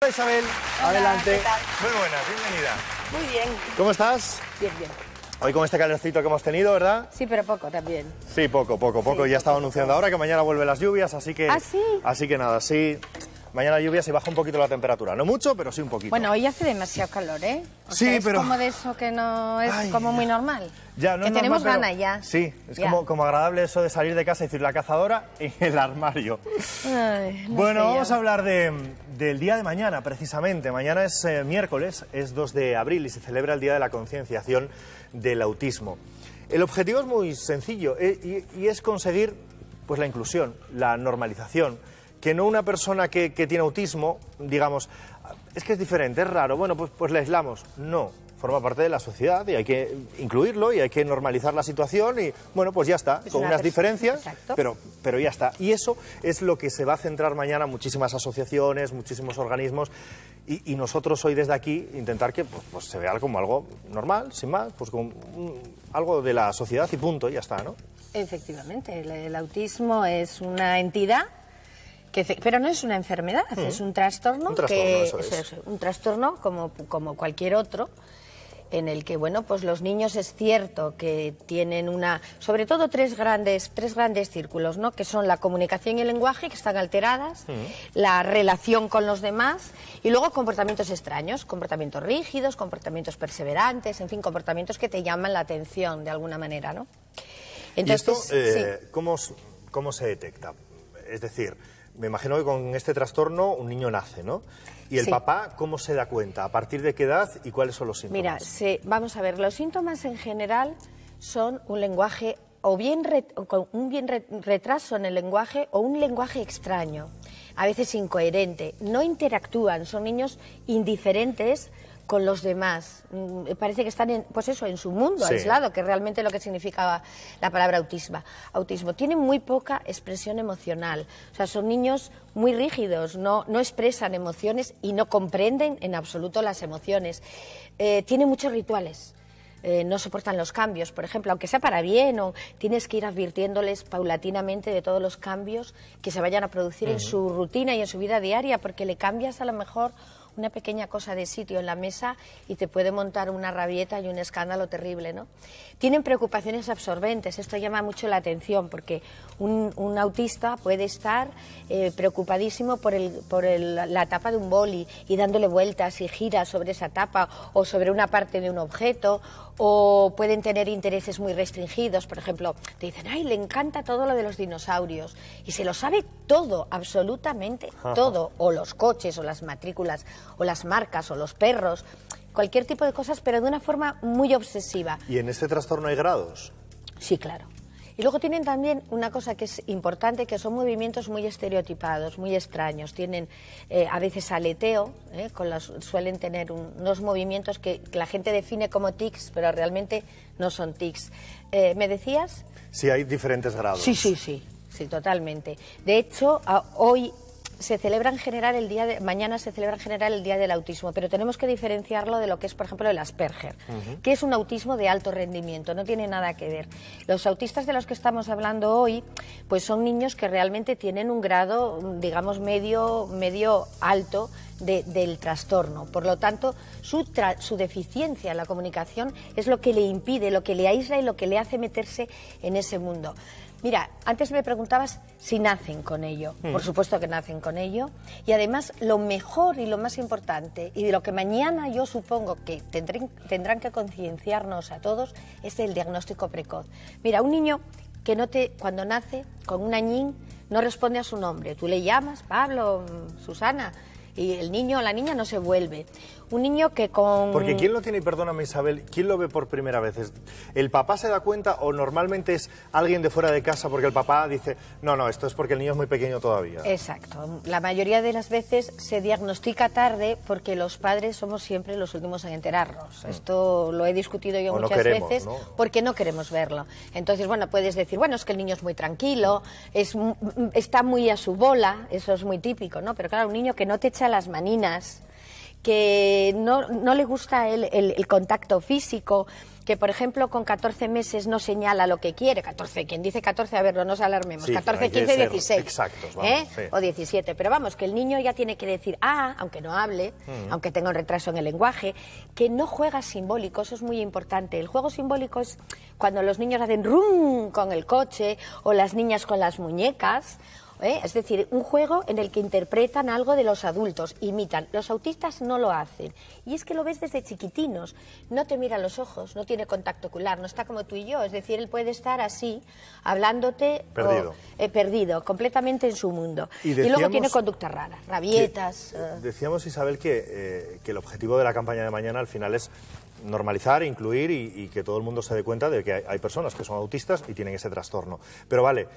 Hola Isabel, Hola, adelante. ¿qué tal? Muy buenas, bienvenida. Muy bien. ¿Cómo estás? Bien, bien. Hoy con este calorcito que hemos tenido, ¿verdad? Sí, pero poco también. Sí, poco. Sí, Ya estaba poco. anunciando ahora que mañana vuelven las lluvias, así que... ¿Ah, sí? Así que nada, sí. Mañana lluvias y baja un poquito la temperatura. No mucho, pero sí un poquito. Bueno, hoy hace demasiado calor, ¿eh? O Sí, sea, es pero- como de eso que no es Ay, como muy normal. Ya, no que es tenemos normal, ganas ya. Sí, es Ya. como agradable eso de salir de casa y decir la cazadora en el armario. Ay, no Bueno, sé yo. vamos a hablar del día de mañana, precisamente. Mañana es miércoles, es 2 de abril y se celebra el Día de la Concienciación del Autismo. El objetivo es muy sencillo y es conseguir pues, la inclusión, la normalización. Que no una persona que tiene autismo, digamos, es que es diferente, es raro, bueno, pues le aislamos. No, forma parte de la sociedad y hay que incluirlo y hay que normalizar la situación y, bueno, pues ya está, Es con una unas pers- diferencias, Exacto. pero ya está. Y eso es lo que se va a centrar mañana muchísimas asociaciones, muchísimos organismos y nosotros hoy desde aquí intentar que pues se vea como algo normal, sin más, pues como algo de la sociedad y punto, y ya está, ¿no? Efectivamente, el autismo es una entidad pero no es una enfermedad, es un trastorno. Un trastorno, que, eso es. Un trastorno como cualquier otro, en el que, bueno, pues los niños es cierto que tienen sobre todo tres grandes círculos, ¿no? Que son la comunicación y el lenguaje, que están alteradas, la relación con los demás y luego comportamientos extraños, comportamientos rígidos, comportamientos perseverantes, en fin, comportamientos que te llaman la atención de alguna manera, ¿no? Entonces, ¿Y esto sí. cómo se detecta? Es decir, me imagino que con este trastorno un niño nace, ¿no? ¿Y el Sí. papá cómo se da cuenta? ¿A partir de qué edad y cuáles son los síntomas? Mira, vamos a ver, los síntomas en general son un lenguaje con un retraso en el lenguaje o un lenguaje extraño, a veces incoherente. No interactúan, son niños indiferentes con los demás. Parece que están en su mundo, Sí. aislado, que es realmente lo que significaba la palabra autismo. Tienen muy poca expresión emocional. O sea, son niños muy rígidos, no expresan emociones y no comprenden en absoluto las emociones. Tienen muchos rituales. No soportan los cambios, por ejemplo, aunque sea para bien, o tienes que ir advirtiéndoles paulatinamente de todos los cambios que se vayan a producir en su rutina y en su vida diaria, porque le cambias a lo mejor una pequeña cosa de sitio en la mesa y te puede montar una rabieta y un escándalo terrible, ¿no? Tienen preocupaciones absorbentes, esto llama mucho la atención, porque un autista puede estar preocupadísimo por la tapa de un boli y dándole vueltas y giras sobre esa tapa o sobre una parte de un objeto, o pueden tener intereses muy restringidos, por ejemplo, te dicen, ay, le encanta todo lo de los dinosaurios, y se lo sabe todo, absolutamente todo, o los coches, o las matrículas, o las marcas, o los perros, cualquier tipo de cosas, pero de una forma muy obsesiva. ¿Y en este trastorno hay grados? Sí, claro. Y luego tienen también una cosa que es importante, que son movimientos muy estereotipados, muy extraños. Tienen a veces aleteo, suelen tener unos movimientos que la gente define como tics, pero realmente no son tics. ¿Me decías? Sí, hay diferentes grados. Sí, totalmente. De hecho, mañana se celebra en general el Día del Autismo, pero tenemos que diferenciarlo de lo que es, por ejemplo, el Asperger, que es un autismo de alto rendimiento, no tiene nada que ver. Los autistas de los que estamos hablando hoy, pues son niños que realmente tienen un grado, digamos, medio alto del trastorno. Por lo tanto, su deficiencia en la comunicación es lo que le impide, lo que le aísla y lo que le hace meterse en ese mundo. Mira, antes me preguntabas si nacen con ello. Por supuesto que nacen con ello. Y además, lo mejor y lo más importante, y de lo que mañana yo supongo que tendrán que concienciarnos a todos, es el diagnóstico precoz. Mira, un niño que cuando nace, con un añín, no responde a su nombre. Tú le llamas, Pablo, Susana, y el niño o la niña no se vuelve. Un niño que con... Porque ¿quién lo tiene, y perdóname Isabel, quién lo ve por primera vez? ¿El papá se da cuenta o normalmente es alguien de fuera de casa porque el papá dice, no, esto es porque el niño es muy pequeño todavía? Exacto. La mayoría de las veces se diagnostica tarde porque los padres somos siempre los últimos en enterarnos. Esto lo he discutido yo muchas veces, ¿no? Porque no queremos verlo. Entonces, bueno, puedes decir, bueno, es que el niño es muy tranquilo, está muy a su bola, eso es muy típico, ¿no? Pero claro, un niño que no te echa las maninas, que no le gusta el contacto físico, que por ejemplo con 14 meses no señala lo que quiere, 14, quien dice 14, a ver, no nos alarmemos, Sí, 14, 15, 16, exactos, vamos, sí. O 17, pero vamos, que el niño ya tiene que decir aunque no hable, aunque tenga un retraso en el lenguaje, que no juega simbólico, eso es muy importante. El juego simbólico es cuando los niños hacen rum con el coche o las niñas con las muñecas. Es decir, un juego en el que interpretan algo de los adultos, imitan. Los autistas no lo hacen. Y es que lo ves desde chiquitinos. No te mira a los ojos, no tiene contacto ocular, no está como tú y yo. Es decir, él puede estar así, hablándote... Perdido. Perdido, completamente en su mundo. Y luego tiene conductas raras, rabietas... Decíamos, Isabel, que el objetivo de la campaña de mañana al final es normalizar, incluir y que todo el mundo se dé cuenta de que hay personas que son autistas y tienen ese trastorno. Pero vale,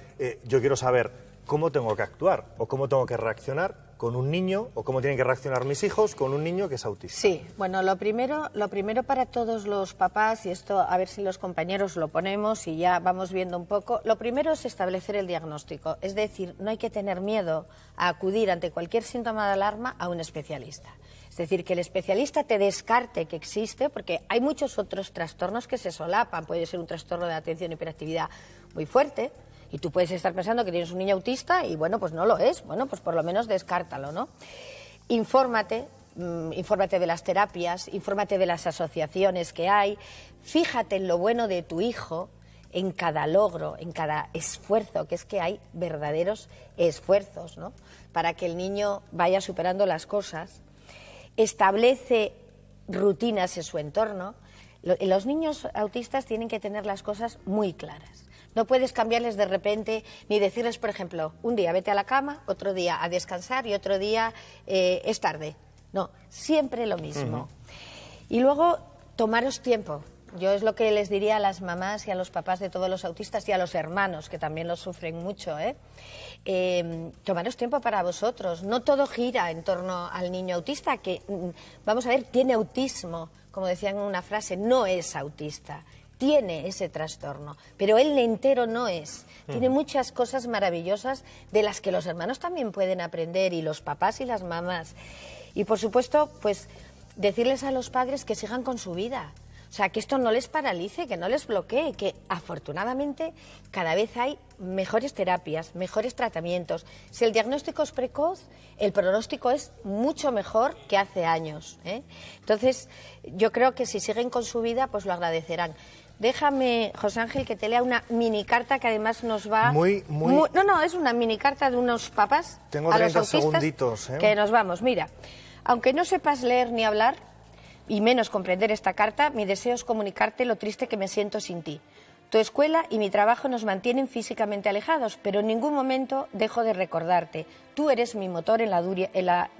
yo quiero saber cómo tengo que actuar o cómo tengo que reaccionar con un niño o cómo tienen que reaccionar mis hijos con un niño que es autista. Sí, bueno, lo primero para todos los papás, y esto a ver si los compañeros lo ponemos y ya vamos viendo un poco, lo primero es establecer el diagnóstico, es decir, no hay que tener miedo a acudir ante cualquier síntoma de alarma a un especialista. Es decir, que el especialista te descarte que existe, porque hay muchos otros trastornos que se solapan. Puede ser un trastorno de atención y hiperactividad muy fuerte, y tú puedes estar pensando que tienes un niño autista y, bueno, pues no lo es. Bueno, pues por lo menos descártalo, ¿no? Infórmate de las terapias, infórmate de las asociaciones que hay, fíjate en lo bueno de tu hijo, en cada logro, en cada esfuerzo, que es que hay verdaderos esfuerzos, ¿no?, para que el niño vaya superando las cosas. Establece rutinas en su entorno. Los niños autistas tienen que tener las cosas muy claras. No puedes cambiarles de repente, ni decirles, por ejemplo, un día vete a la cama, otro día a descansar y otro día es tarde. No, siempre lo mismo. Y luego, tomaros tiempo. Yo es lo que les diría a las mamás y a los papás de todos los autistas y a los hermanos, que también lo sufren mucho, tomaros tiempo para vosotros. No todo gira en torno al niño autista, que, vamos a ver, tiene autismo, como decían en una frase, no es autista, tiene ese trastorno, pero él entero no es. Tiene muchas cosas maravillosas de las que los hermanos también pueden aprender, y los papás y las mamás. Y, por supuesto, pues decirles a los padres que sigan con su vida. O sea, que esto no les paralice, que no les bloquee, que afortunadamente cada vez hay mejores terapias, mejores tratamientos. Si el diagnóstico es precoz, el pronóstico es mucho mejor que hace años, Entonces, yo creo que si siguen con su vida, pues lo agradecerán. Déjame, José Ángel, que te lea una mini carta que además nos va... No, es una mini carta de unos papás Tengo a los 30 autistas segunditos, que nos vamos. Mira, aunque no sepas leer ni hablar, y menos comprender esta carta, mi deseo es comunicarte lo triste que me siento sin ti. Tu escuela y mi trabajo nos mantienen físicamente alejados, pero en ningún momento dejo de recordarte. Tú eres mi motor en la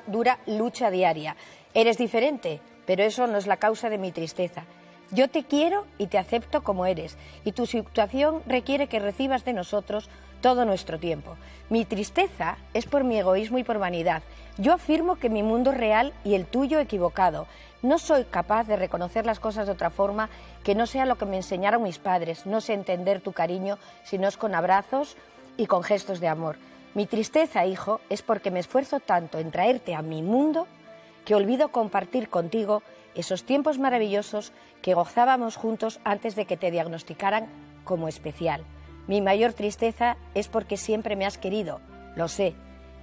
dura lucha diaria. Eres diferente, pero eso no es la causa de mi tristeza. Yo te quiero y te acepto como eres, y tu situación requiere que recibas de nosotros todo nuestro tiempo. Mi tristeza es por mi egoísmo y por vanidad. Yo afirmo que mi mundo es real y el tuyo equivocado. No soy capaz de reconocer las cosas de otra forma que no sea lo que me enseñaron mis padres. No sé entender tu cariño si no es con abrazos y con gestos de amor. Mi tristeza, hijo, es porque me esfuerzo tanto en traerte a mi mundo que olvido compartir contigo esos tiempos maravillosos que gozábamos juntos antes de que te diagnosticaran como especial. Mi mayor tristeza es porque siempre me has querido, lo sé.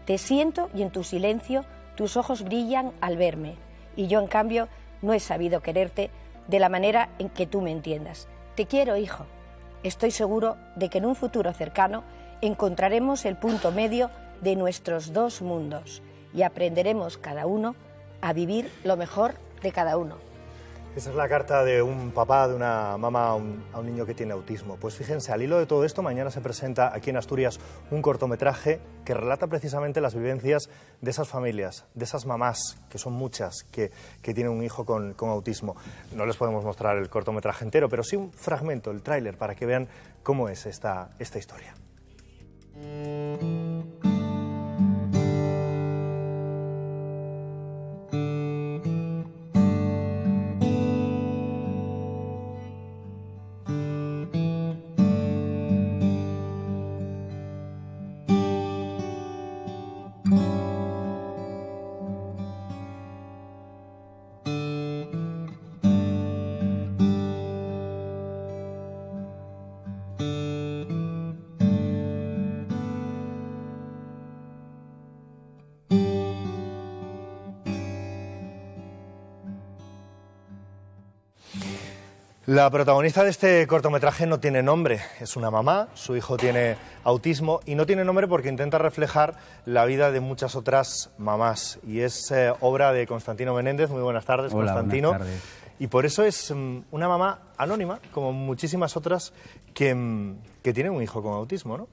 Te siento y en tu silencio tus ojos brillan al verme. Y yo, en cambio, no he sabido quererte de la manera en que tú me entiendas. Te quiero, hijo. Estoy seguro de que en un futuro cercano encontraremos el punto medio de nuestros dos mundos y aprenderemos cada uno a vivir lo mejor de cada uno. Esa es la carta de un papá, de una mamá a un niño que tiene autismo. Pues fíjense, al hilo de todo esto, mañana se presenta aquí en Asturias un cortometraje que relata precisamente las vivencias de esas familias, de esas mamás, que son muchas, que tienen un hijo con autismo. No les podemos mostrar el cortometraje entero, pero sí un fragmento, el tráiler, para que vean cómo es esta historia. La protagonista de este cortometraje no tiene nombre, es una mamá, su hijo tiene autismo y no tiene nombre porque intenta reflejar la vida de muchas otras mamás y es obra de Constantino Menéndez. Muy buenas tardes, Hola, Constantino. buenas tardes. Y por eso es una mamá anónima, como muchísimas otras que tienen un hijo con autismo, ¿no?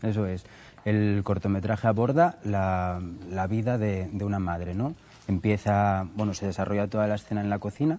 Eso es. El cortometraje aborda la vida de una madre, ¿no? Empieza, bueno, se desarrolla toda la escena en la cocina,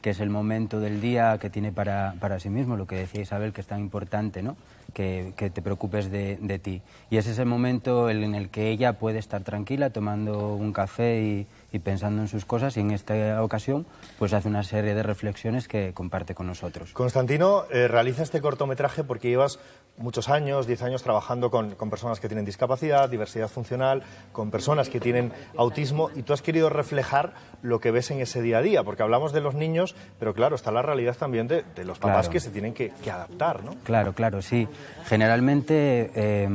que es el momento del día que tiene para sí mismo, lo que decía Isabel, que es tan importante, ¿no? Que te preocupes de ti. Y es ese momento en el que ella puede estar tranquila tomando un café y pensando en sus cosas, y en esta ocasión pues hace una serie de reflexiones que comparte con nosotros. Constantino realiza este cortometraje porque llevas muchos años, 10 años, trabajando con personas que tienen discapacidad, diversidad funcional, con personas que tienen autismo, y tú has querido reflejar lo que ves en ese día a día, porque hablamos de los niños, pero claro, está la realidad también de los papás, claro, que se tienen que adaptar, ¿no? Claro, claro, sí. Generalmente,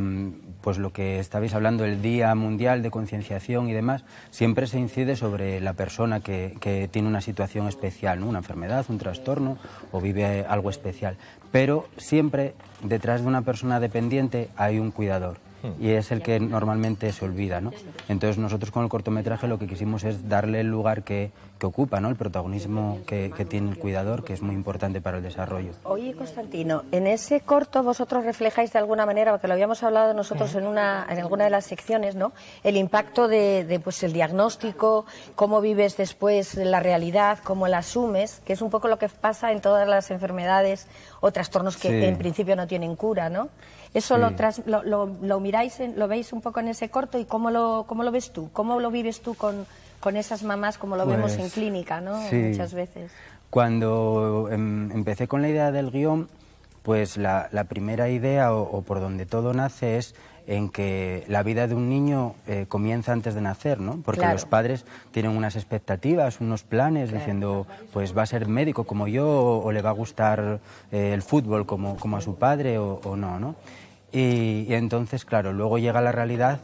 pues lo que estabais hablando, el Día Mundial de Concienciación y demás, siempre se incide sobre la persona que tiene una situación especial, ¿no? Una enfermedad, un trastorno o vive algo especial. Pero siempre detrás de una persona dependiente hay un cuidador. Y es el que normalmente se olvida, ¿no? Entonces nosotros con el cortometraje lo que quisimos es darle el lugar que ocupa, ¿no? El protagonismo que tiene el cuidador, que es muy importante para el desarrollo. Oye, Constantino, en ese corto vosotros reflejáis de alguna manera, porque lo habíamos hablado nosotros en alguna de las secciones, ¿no? El impacto de pues el diagnóstico, cómo vives después la realidad, cómo la asumes, que es un poco lo que pasa en todas las enfermedades o trastornos que en principio no tienen cura, ¿no? Eso lo miráis, lo veis un poco en ese corto, y cómo lo ves tú, cómo lo vives tú con esas mamás, como lo vemos en clínica, ¿no? Sí. Muchas veces. Cuando empecé con la idea del guión, pues la primera idea o por donde todo nace es en que la vida de un niño comienza antes de nacer, ¿no? Porque los padres tienen unas expectativas, unos planes, diciendo, pues va a ser médico como yo, o le va a gustar el fútbol como a su padre, o no, ¿no? Y entonces, claro, luego llega la realidad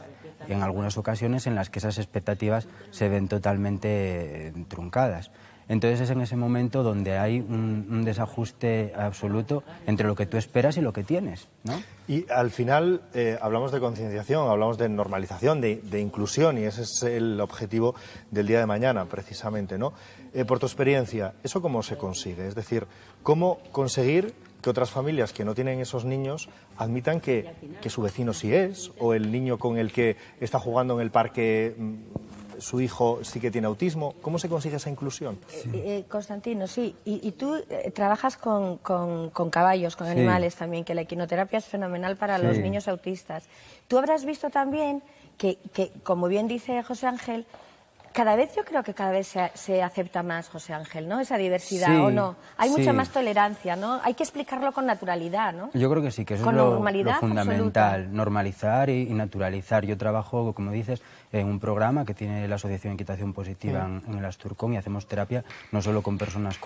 en algunas ocasiones en las que esas expectativas se ven totalmente truncadas. Entonces es en ese momento donde hay un desajuste absoluto entre lo que tú esperas y lo que tienes, ¿no? Y al final hablamos de concienciación, hablamos de normalización, de inclusión, y ese es el objetivo del día de mañana, precisamente, ¿no? Por tu experiencia, ¿eso cómo se consigue? Es decir, ¿cómo conseguir que otras familias que no tienen esos niños admitan que su vecino sí es, o el niño con el que está jugando en el parque su hijo sí que tiene autismo? ¿Cómo se consigue esa inclusión? Constantino, sí. Y tú trabajas con caballos, con animales también, que la equinoterapia es fenomenal para los niños autistas. Tú habrás visto también que, como bien dice José Ángel, yo creo que cada vez se acepta más, José Ángel, ¿no? Esa diversidad, ¿o no? Hay mucha más tolerancia, ¿no? Hay que explicarlo con naturalidad, ¿no? Yo creo que sí, que eso es lo fundamental, absoluta. Normalizar y naturalizar. Yo trabajo, como dices, en un programa que tiene la Asociación Equitación Positiva en el Asturcón, y hacemos terapia no solo con personas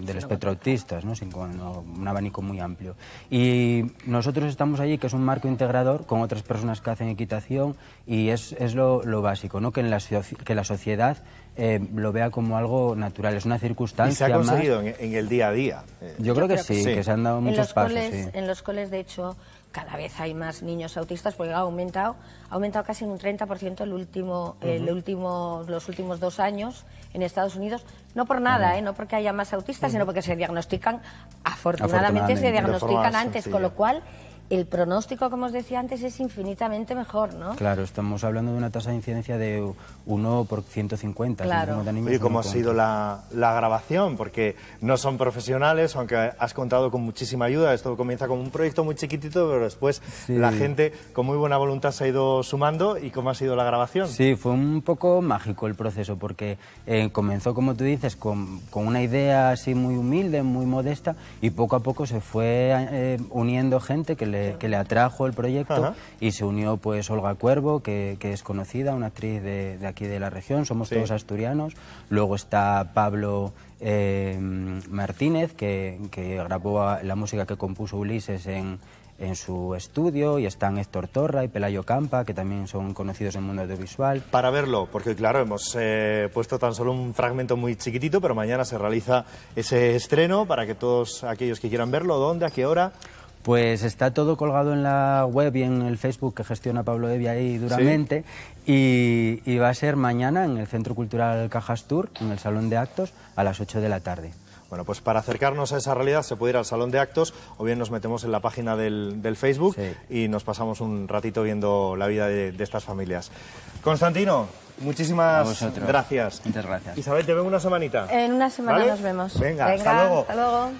del espectro autistas, ¿no? Sino con un abanico muy amplio. Y nosotros estamos allí, que es un marco integrador con otras personas que hacen equitación, y es lo básico, ¿no? Que la sociedad lo vea como algo natural, es una circunstancia. ¿Y se ha conseguido en el día a día? Yo creo que sí, que se han dado muchos pasos. En los coles, de hecho, cada vez hay más niños autistas, porque ha aumentado casi en un 30% los últimos 2 años en Estados Unidos. No por nada, no porque haya más autistas, sino porque se diagnostican, afortunadamente se diagnostican antes, con lo cual el pronóstico, como os decía antes, es infinitamente mejor, ¿no? Claro, estamos hablando de una tasa de incidencia de 1 por 150. Claro. Oye, ¿cómo ha sido la grabación? Porque no son profesionales, aunque has contado con muchísima ayuda. Esto comienza como un proyecto muy chiquitito, pero después la gente con muy buena voluntad se ha ido sumando. ¿Y cómo ha sido la grabación? Sí, fue un poco mágico el proceso, porque comenzó, como tú dices, con una idea así muy humilde, muy modesta, y poco a poco se fue uniendo gente que le atrajo el proyecto. Y se unió pues Olga Cuervo, que es conocida, una actriz de aquí de la región, somos todos asturianos. Luego está Pablo Martínez, que grabó la música que compuso Ulises en en su estudio, y están Héctor Torra y Pelayo Campa, que también son conocidos en el mundo audiovisual. Para verlo, porque claro, hemos puesto tan solo un fragmento muy chiquitito, pero mañana se realiza ese estreno para que todos aquellos que quieran verlo, ¿dónde, a qué hora? Pues está todo colgado en la web y en el Facebook que gestiona Pablo Evia ahí duramente. ¿Sí? Y va a ser mañana en el Centro Cultural Cajas Tour, en el Salón de Actos, a las 8 de la tarde. Bueno, pues para acercarnos a esa realidad se puede ir al Salón de Actos o bien nos metemos en la página del Facebook y nos pasamos un ratito viendo la vida de estas familias. Constantino, muchísimas gracias. Muchas gracias. Isabel, te veo una semanita. En una semana ¿Vale? nos vemos. Venga, hasta luego. Hasta luego.